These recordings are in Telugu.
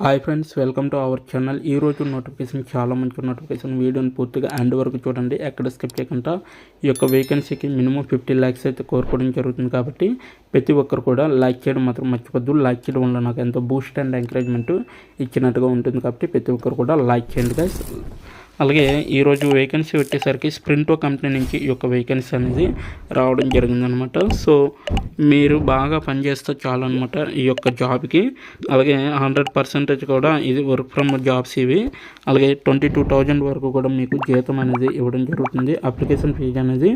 Hi friends, welcome to our channel. ఈరోజు నోటిఫికేషన్ చాలా మంచి నోటిఫికేషన్. వీడియోని పూర్తిగా ఎండ్ వరకు చూడండి, ఎక్కడ స్కిప్ చేయకుండా. ఈ యొక్క వేకెన్సీకి మినిమం 50 lakhs అయితే కోరుకోవడం జరుగుతుంది కాబట్టి ప్రతి ఒక్కరు కూడా లైక్ చేయడం మాత్రం మర్చిపోద్దు. లైక్ చేయడం వల్ల నాకు ఎంతో బూస్ట్ అండ్ ఎంకరేజ్మెంట్ ఇచ్చినట్టుగా ఉంటుంది కాబట్టి ప్రతి ఒక్కరు కూడా లైక్ చేయండి గైస్. అలాగే ఈరోజు వేకెన్సీ వచ్చేసరికి స్ప్రింటో కంపెనీ నుంచి ఈ యొక్క వేకెన్సీ అనేది రావడం జరిగిందనమాట. సో మీరు బాగా పనిచేస్తే చాలు అనమాట ఈ యొక్క జాబ్కి. అలాగే 100% కూడా ఇది వర్క్ ఫ్రమ్ జాబ్స్ ఇవి. అలాగే 22,000 వరకు కూడా మీకు జీతం అనేది ఇవ్వడం జరుగుతుంది. అప్లికేషన్ ఫీజు అనేది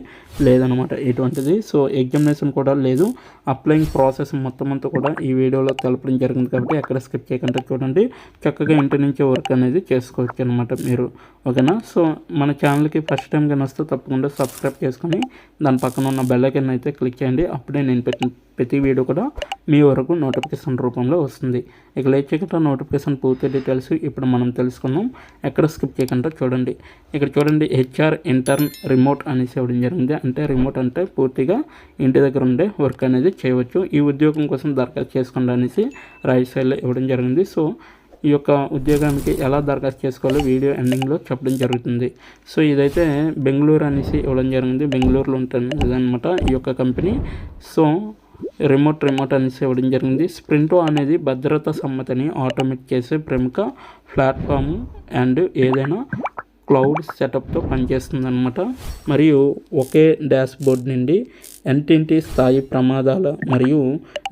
లేదనమాట ఎటువంటిది. సో ఎగ్జామినేషన్ కూడా లేదు. అప్లయింగ్ ప్రాసెస్ మొత్తం అంతా కూడా ఈ వీడియోలో తెలపడం జరిగింది కాబట్టి ఎక్కడ స్కిప్ చేయకుండా చూడండి. చక్కగా ఇంటి నుంచే వర్క్ అనేది చేసుకోవచ్చు అనమాట మీరు, ఓకేనా. సో మన ఛానల్కి ఫస్ట్ టైం కానీ వస్తే తప్పకుండా సబ్స్క్రైబ్ చేసుకొని దాని పక్కన ఉన్న బెల్ ఐకాన్ అయితే క్లిక్ చేయండి. అప్పుడే నేను పెట్టిన ప్రతి వీడియో కూడా మీ వరకు నోటిఫికేషన్ రూపంలో వస్తుంది. ఇక లేట్ చేయకుండా నోటిఫికేషన్ పూర్తి డీటెయిల్స్ ఇప్పుడు మనం తెలుసుకుందాం. ఎక్కడ స్కిప్ చేయకుండా చూడండి. ఇక్కడ చూడండి, HR ఇంటర్న్ రిమోట్ అనేసి ఇవ్వడం జరిగింది. అంటే రిమోట్ అంటే పూర్తిగా ఇంటి దగ్గర ఉండే వర్క్ అనేది చేయవచ్చు. ఈ ఉద్యోగం కోసం దరఖాస్తు చేసుకోండి అనేసి రైట్ సైడ్లో ఇవ్వడం జరిగింది. సో ఈ యొక్క ఉద్యోగానికి ఎలా దరఖాస్తు చేసుకోవాలో వీడియో ఎండింగ్లో చెప్పడం జరుగుతుంది. సో ఇదైతే బెంగళూరు అనేసి ఇవ్వడం జరిగింది. బెంగళూరులో ఉంటుంది అనమాట ఈ యొక్క కంపెనీ. సో రిమోట్ అనేసి ఇవ్వడం జరిగింది. స్ప్రింటో అనేది భద్రతా సమ్మతిని ఆటోమేట్ చేసే ప్రముఖ ప్లాట్ఫామ్ అండ్ ఏదైనా క్లౌడ్ సెటప్తో పనిచేస్తుందన్నమాట. మరియు ఒకే డాష్బోర్డ్ నుండి ఎంటిటీ స్థాయి ప్రమాదాల మరియు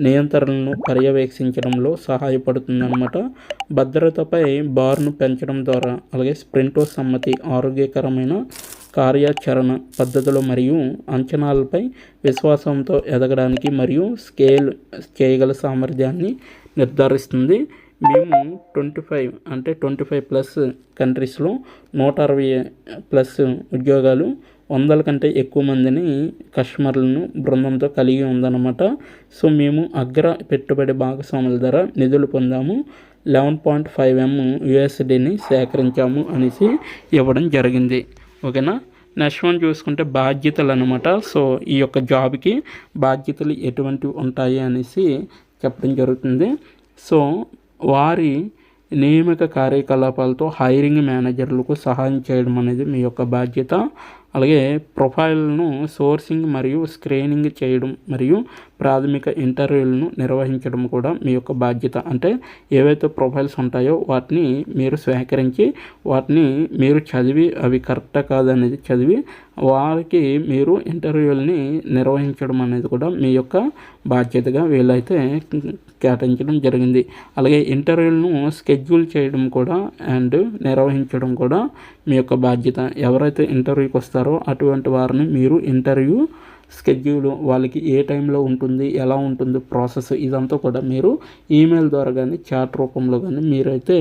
నియంత్రణలను పర్యవేక్షించడంలో సహాయపడుతుందన్నమాట. భద్రతపై బార్ను పెంచడం ద్వారా అలాగే స్ప్రింటో సమ్మతి ఆరోగ్యకరమైన కార్యాచరణ పద్ధతులు మరియు అంచనాలపై విశ్వాసంతో ఎదగడానికి మరియు స్కేల్ చేయగల సామర్థ్యాన్ని నిర్ధారిస్తుంది. మేము 25+ కంట్రీస్లో 160+ ఉద్యోగాలు 100 కంటే ఎక్కువ మందిని కస్టమర్లను బృందంతో కలిగి ఉందన్నమాట. సో మేము అగ్ర పెట్టుబడి భాగస్వాముల ధర నిధులు పొందాము. 11.5 M USDని సేకరించాము అనేసి ఇవ్వడం జరిగింది, ఓకేనా. నెక్స్ట్ వన్ చూసుకుంటే బాధ్యతలు అనమాట. సో ఈ యొక్క జాబ్కి బాధ్యతలు ఎటువంటివి ఉంటాయి అనేసి చెప్పడం జరుగుతుంది. సో వారి నియామక కార్యకలాపాలతో హైరింగ్ మేనేజర్లకు సహాయం చేయడం అనేది మీ యొక్క బాధ్యత. అలాగే ప్రొఫైల్ను సోర్సింగ్ మరియు స్క్రీనింగ్ చేయడం మరియు ప్రాథమిక ఇంటర్వ్యూలను నిర్వహించడం కూడా మీ యొక్క బాధ్యత. అంటే ఏవైతే ప్రొఫైల్స్ ఉంటాయో వాటిని మీరు స్వీకరించి వాటిని మీరు చదివి అవి కరెక్టా కాదనేది చదివి వారికి మీరు ఇంటర్వ్యూలని నిర్వహించడం అనేది కూడా మీ యొక్క బాధ్యతగా వీళ్ళైతే కేటాయించడం జరిగింది. అలాగే ఇంటర్వ్యూలను స్కెడ్యూల్ చేయడం కూడా అండ్ నిర్వహించడం కూడా మీ యొక్క బాధ్యత. ఎవరైతే ఇంటర్వ్యూకి వస్తారో అటువంటి వారిని మీరు ఇంటర్వ్యూ స్కెడ్యూల్ వాళ్ళకి ఏ టైంలో ఉంటుంది, ఎలా ఉంటుంది ప్రాసెస్, ఇదంతా కూడా మీరు ఈమెయిల్ ద్వారా కానీ చాట్ రూపంలో కానీ మీరైతే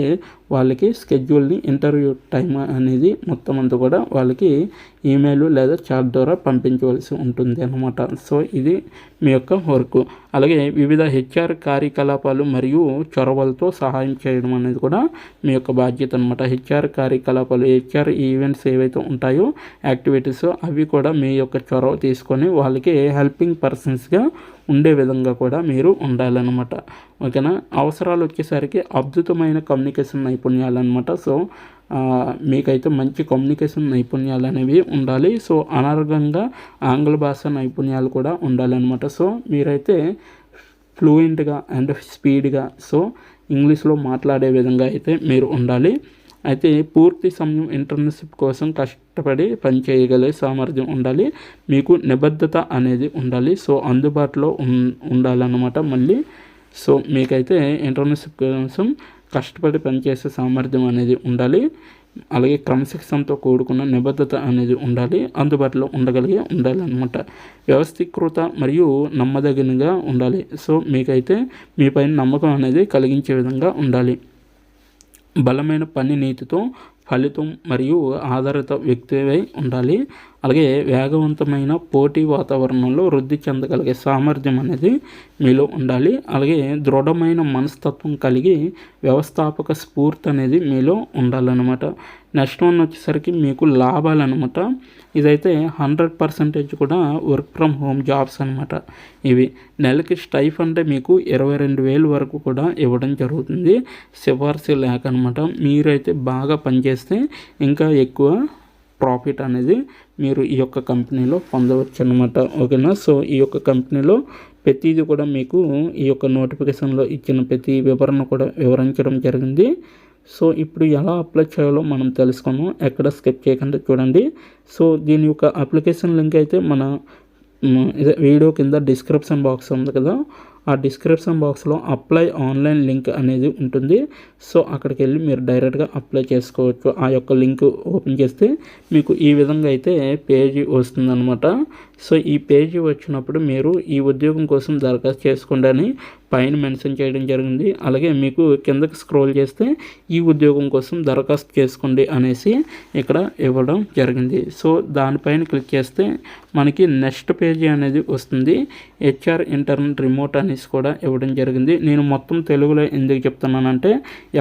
వాళ్ళకి స్కెడ్యూల్ని ఇంటర్వ్యూ టైం అనేది మొత్తం అంతా కూడా వాళ్ళకి ఈమెయిల్ లేదా చాట్ ద్వారా పంపించవలసి ఉంటుంది అన్నమాట. సో ఇది మీ యొక్క వర్క్. అలాగే వివిధ HR కార్యకలాపాలు మరియు చొరవలతో సహాయం చేయడం అనేది కూడా మీ యొక్క బాధ్యత అనమాట. HR కార్యకలాపాలు, HR ఈవెంట్స్ ఏవైతే ఉంటాయో యాక్టివిటీస్ అవి కూడా మీ యొక్క చొరవ తీసుకొని వాళ్ళకి హెల్పింగ్ పర్సన్స్గా ఉండే విధంగా కూడా మీరు ఉండాలన్నమాట, ఓకేనా. అవసరాలు వచ్చేసరికి అద్భుతమైన కమ్యూనికేషన్ నైపుణ్యాలు అనమాట. సో మీకైతే మంచి కమ్యూనికేషన్ నైపుణ్యాలు అనేవి ఉండాలి. సో అనర్గంగా ఆంగ్ల భాష నైపుణ్యాలు కూడా ఉండాలన్నమాట. సో మీరైతే ఫ్లూయెంట్గా అండ్ స్పీడ్గా సో ఇంగ్లీష్లో మాట్లాడే విధంగా అయితే మీరు ఉండాలి. అయితే పూర్తి సమయం ఇంటర్న్షిప్ కోసం కష్టపడి పనిచేయగలిగే సామర్థ్యం ఉండాలి. మీకు నిబద్ధత అనేది ఉండాలి. సో అందుబాటులో ఉండాలన్నమాట మళ్ళీ. సో మీకైతే ఇంటర్న్షిప్ కోసం కష్టపడి పనిచేసే సామర్థ్యం అనేది ఉండాలి. అలాగే క్రమశిక్షణతో కూడుకున్న నిబద్ధత అనేది ఉండాలి. అందుబాటులో ఉండాలన్నమాట. వ్యవస్థీకృత మరియు నమ్మదగినగా ఉండాలి. సో మీకైతే మీపైన నమ్మకం అనేది కలిగించే విధంగా ఉండాలి. బలమైన పని నీతితో ఫలితం మరియు ఆధారిత వ్యక్తివై ఉండాలి. అలాగే వేగవంతమైన పోటీ వాతావరణంలో వృద్ధి చెందగలిగే సామర్థ్యం అనేది మీలో ఉండాలి. అలాగే దృఢమైన మనస్తత్వం కలిగి వ్యవస్థాపక స్ఫూర్తి అనేది మీలో ఉండాలన్నమాట. నెక్స్ట్ వన్ వచ్చేసరికి మీకు లాభాలన్నమాట. ఇదైతే 100% కూడా వర్క్ ఫ్రమ్ హోమ్ జాబ్స్ అనమాట. ఇవి నెలకి స్టైఫండ్ మీకు 22,000 వరకు కూడా ఇవ్వడం జరుగుతుంది. సిఫార్సు లేక అనమాట. మీరైతే బాగా పనిచేస్తే ఇంకా ఎక్కువ ప్రాఫిట్ అనేది మీరు ఈ యొక్క కంపెనీలో పొందవచ్చు అనమాట. ఓకేనా. సో ఈ యొక్క కంపెనీలో ప్రతిదీ కూడా మీకు ఈ యొక్క నోటిఫికేషన్లో ఇచ్చిన ప్రతి వివరణ కూడా వివరించడం జరిగింది. సో ఇప్పుడు ఎలా అప్లై చేయాలో మనం తెలుసుకున్నాం. ఎక్కడ స్కిప్ చేయకుండా చూడండి. సో దీని యొక్క అప్లికేషన్ లింక్ అయితే మన వీడియో కింద డిస్క్రిప్షన్ బాక్స్ ఉంది కదా, ఆ డిస్క్రిప్షన్ బాక్స్లో అప్లై ఆన్లైన్ లింక్ అనేది ఉంటుంది. సో అక్కడికి వెళ్ళి మీరు డైరెక్ట్గా అప్లై చేసుకోవచ్చు. ఆ యొక్క లింక్ ఓపెన్ చేస్తే మీకు ఈ విధంగా అయితే పేజీ వస్తుందన్నమాట. సో ఈ పేజీ వచ్చినప్పుడు మీరు ఈ ఉద్యోగం కోసం దరఖాస్తు చేసుకోండి అని పైన మెన్షన్ చేయడం జరిగింది. అలాగే మీకు కిందకి స్క్రోల్ చేస్తే ఈ ఉద్యోగం కోసం దరఖాస్తు చేసుకోండి అనేసి ఇక్కడ ఇవ్వడం జరిగింది. సో దానిపైన క్లిక్ చేస్తే మనకి నెక్స్ట్ పేజీ అనేది వస్తుంది. HR ఇంటర్న్ రిమోట్ అనేసి కూడా ఇవ్వడం జరిగింది. నేను మొత్తం తెలుగులో ఎందుకు చెప్తున్నానంటే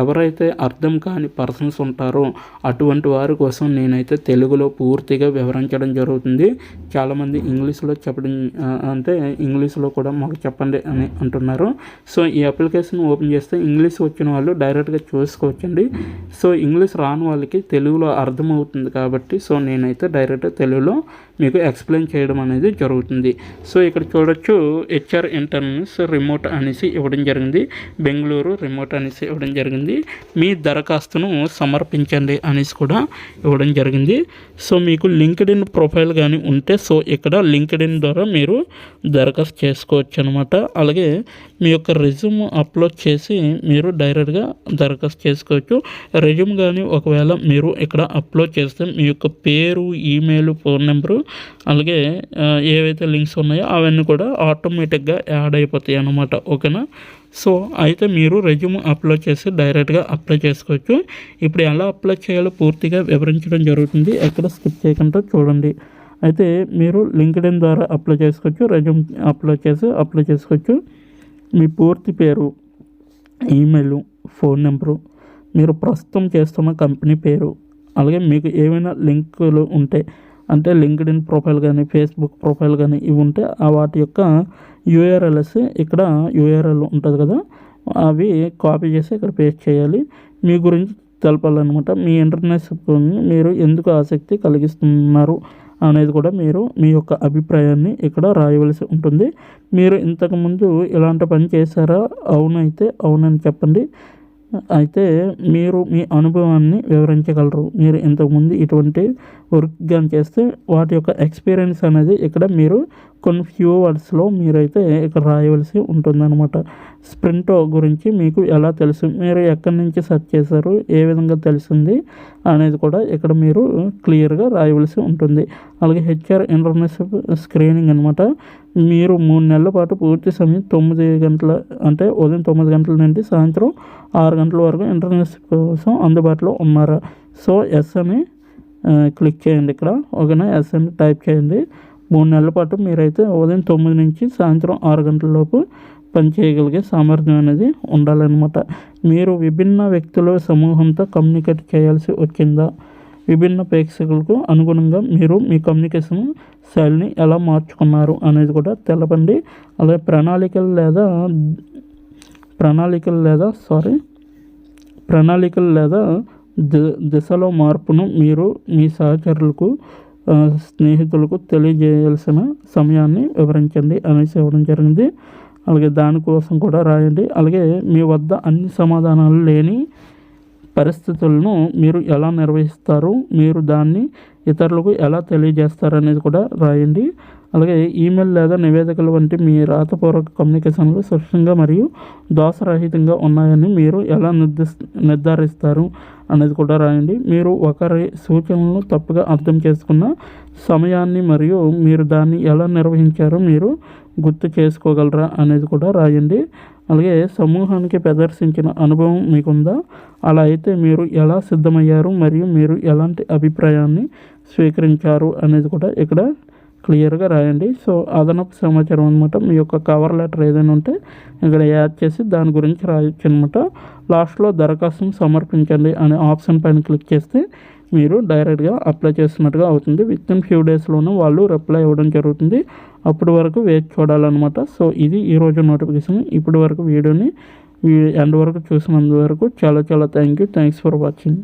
ఎవరైతే అర్థం కాని పర్సన్స్ ఉంటారో అటువంటి వారి కోసం నేనైతే తెలుగులో పూర్తిగా వివరించడం జరుగుతుంది. చాలామంది ఇంగ్లీష్లో చెప్పడం అంటే ఇంగ్లీష్లో కూడా మాకు చెప్పండి అని అంటున్నారు. సో ఈ అప్లికేషన్ ఓపెన్ చేస్తే ఇంగ్లీష్ వచ్చిన వాళ్ళు డైరెక్ట్గా చూసుకోవచ్చండి. సో ఇంగ్లీష్ రాని వాళ్ళకి తెలుగులో అర్థమవుతుంది కాబట్టి సో నేనైతే డైరెక్ట్ తెలుగులో మీకు ఎక్స్ప్లెయిన్ చేయడం అనేది జరుగుతుంది. సో ఇక్కడ చూడొచ్చు HR ఇంటర్న్స్ రిమోట్ అనేసి ఇవ్వడం జరిగింది. బెంగళూరు రిమోట్ అనేసి ఇవ్వడం జరిగింది. మీ దరఖాస్తును సమర్పించండి అనేసి కూడా ఇవ్వడం జరిగింది. సో మీకు లింక్డ్ఇన్ ప్రొఫైల్ కానీ ఉంటే సో ఇక్కడ లింక్డ్ఇన్ ద్వారా మీరు దరఖాస్తు చేసుకోవచ్చు అనమాట. అలాగే మీ యొక్క రెజ్యూమ్ అప్లోడ్ చేసి మీరు డైరెక్ట్గా దరఖాస్తు చేసుకోవచ్చు. రెజ్యూమ్ కానీ ఒకవేళ మీరు ఇక్కడ అప్లోడ్ చేస్తే మీ యొక్క పేరు, ఈమెయిల్, ఫోన్ నెంబరు అలాగే ఏవైతే లింక్స్ ఉన్నాయో అవన్నీ కూడా ఆటోమేటిక్గా యాడ్ అయిపోతాయి అన్నమాట. ఓకేనా. సో అయితే మీరు రెజ్యూమ్ అప్లోడ్ చేసి డైరెక్ట్గా అప్లై చేసుకోవచ్చు. ఇప్పుడు ఎలా అప్లై చేయాలో పూర్తిగా వివరించడం జరుగుతుంది. ఎక్కడ స్కిప్ చేయకుండా చూడండి. అయితే మీరు లింక్డ్ఇన్ ద్వారా అప్లై చేసుకోవచ్చు. రెజ్యూమ్ అప్లై చేసుకోవచ్చు. మీ పూర్తి పేరు, ఈమెయిల్, ఫోన్ నెంబరు, మీరు ప్రస్తుతం చేస్తున్న కంపెనీ పేరు, అలాగే మీకు ఏమైనా లింకులు ఉంటే అంటే లింక్డ్ఇన్ ప్రొఫైల్ కానీ ఫేస్బుక్ ప్రొఫైల్ కానీ ఇవి ఉంటే వాటి యొక్క URLs ఇక్కడ URL ఉంటుంది కదా అవి కాపీ చేసి ఇక్కడ పేస్ట్ చేయాలి. మీ గురించి తెలపాలన్నమాట. మీ ఇంటర్న్షిప్ని మీరు ఎందుకు ఆసక్తి కలిగిస్తున్నారు అనేది కూడా మీరు మీ యొక్క అభిప్రాయాన్ని ఇక్కడ రాయవలసి ఉంటుంది. మీరు ఇంతకుముందు ఇలాంటి పని చేశారా? అవునైతే అవునని చెప్పండి. అయితే మీరు మీ అనుభవాన్ని వివరించగలరు. మీరు ఇంతకుముందు ఇటువంటి వర్క్ కానీ చేస్తే వాటి యొక్క ఎక్స్పీరియన్స్ అనేది ఇక్కడ మీరు కొన్ని ఫ్యూ వర్డ్స్లో మీరైతే ఇక్కడ రాయవలసి ఉంటుందన్నమాట. స్ప్రింటో గురించి మీకు ఎలా తెలుసు, మీరు ఎక్కడి నుంచి సెర్చ్ చేశారు, ఏ విధంగా తెలిసింది అనేది కూడా ఇక్కడ మీరు క్లియర్గా రాయవలసి ఉంటుంది. అలాగే HR ఇంటర్న్షిప్ స్క్రీనింగ్ అనమాట. మీరు 3 నెలల పాటు పూర్తి సమయం 9 గంటల అంటే ఉదయం 9 గంటల నుండి సాయంత్రం 6 గంటల వరకు ఇంటర్న్షిప్ కోసం అందుబాటులో ఉన్నారా? సో ఎస్ అని క్లిక్ చేయండి ఇక్కడ. ఓకేనా. ఎస్ అని టైప్ చేయండి. 3 నెలల పాటు మీరైతే ఉదయం 9 నుంచి సాయంత్రం 6 గంటల లోపు పనిచేయగలిగే సామర్థ్యం అనేది ఉండాలన్నమాట. మీరు విభిన్న వ్యక్తుల సమూహంతో కమ్యూనికేట్ చేయాల్సి వచ్చిందా? విభిన్న ప్రేక్షకులకు అనుగుణంగా మీరు మీ కమ్యూనికేషన్ శైలిని ఎలా మార్చుకున్నారు అనేది కూడా తెలపండి. అలాగే ప్రణాళికలు లేదా దిశలో మార్పును మీరు మీ సహచరులకు, స్నేహితులకు తెలియజేయాల్సిన సమయాన్ని వివరించండి అనేసి ఇవ్వడం జరిగింది. అలాగే దానికోసం కూడా రాయండి. అలాగే మీ వద్ద అన్ని సమాధానాలు లేని పరిస్థితులను మీరు ఎలా నిర్వహిస్తారు, మీరు దాన్ని ఇతరులకు ఎలా తెలియజేస్తారు అనేది కూడా రాయండి. అలాగే ఈమెయిల్ లేదా నివేదికల వంటి మీ రాతపూర్వక కమ్యూనికేషన్లు స్పష్టంగా మరియు దోషరహితంగా ఉన్నాయని మీరు ఎలా నిర్ధారిస్తారు అనేది కూడా రాయండి. మీరు ఒకరి సూచనలను తప్పుగా అర్థం చేసుకున్న సమయాన్ని మరియు మీరు దాన్ని ఎలా నిర్వహించారో మీరు గుర్తు చేసుకోగలరా అనేది కూడా రాయండి. అలాగే సమూహానికి ప్రదర్శించిన అనుభవం మీకుందా? అలా అయితే మీరు ఎలా సిద్ధమయ్యారు మరియు మీరు ఎలాంటి అభిప్రాయాన్ని స్వీకరించారు అనేది కూడా ఇక్కడ క్లియర్గా రాయండి. సో అదనపు సమాచారం అనమాట. మీ యొక్క కవర్ లెటర్ ఏదైనా ఉంటే ఇక్కడ యాడ్ చేసి దాని గురించి రాయొచ్చు అనమాట. లాస్ట్లో దరఖాస్తును సమర్పించండి అనే ఆప్షన్ పైన క్లిక్ చేస్తే మీరు డైరెక్ట్గా అప్లై చేస్తున్నట్టుగా అవుతుంది. విత్ ఇన్ ఫ్యూ డేస్లోనూ వాళ్ళు రిప్లై ఇవ్వడం జరుగుతుంది. అప్పటి వరకు వేచి చూడాలన్నమాట. సో ఇది ఈరోజు నోటిఫికేషన్. ఇప్పటి వరకు వీడియోని ఎండ్ వరకు చూసినందువరకు చాలా చాలా థ్యాంక్స్ ఫర్ వాచింగ్.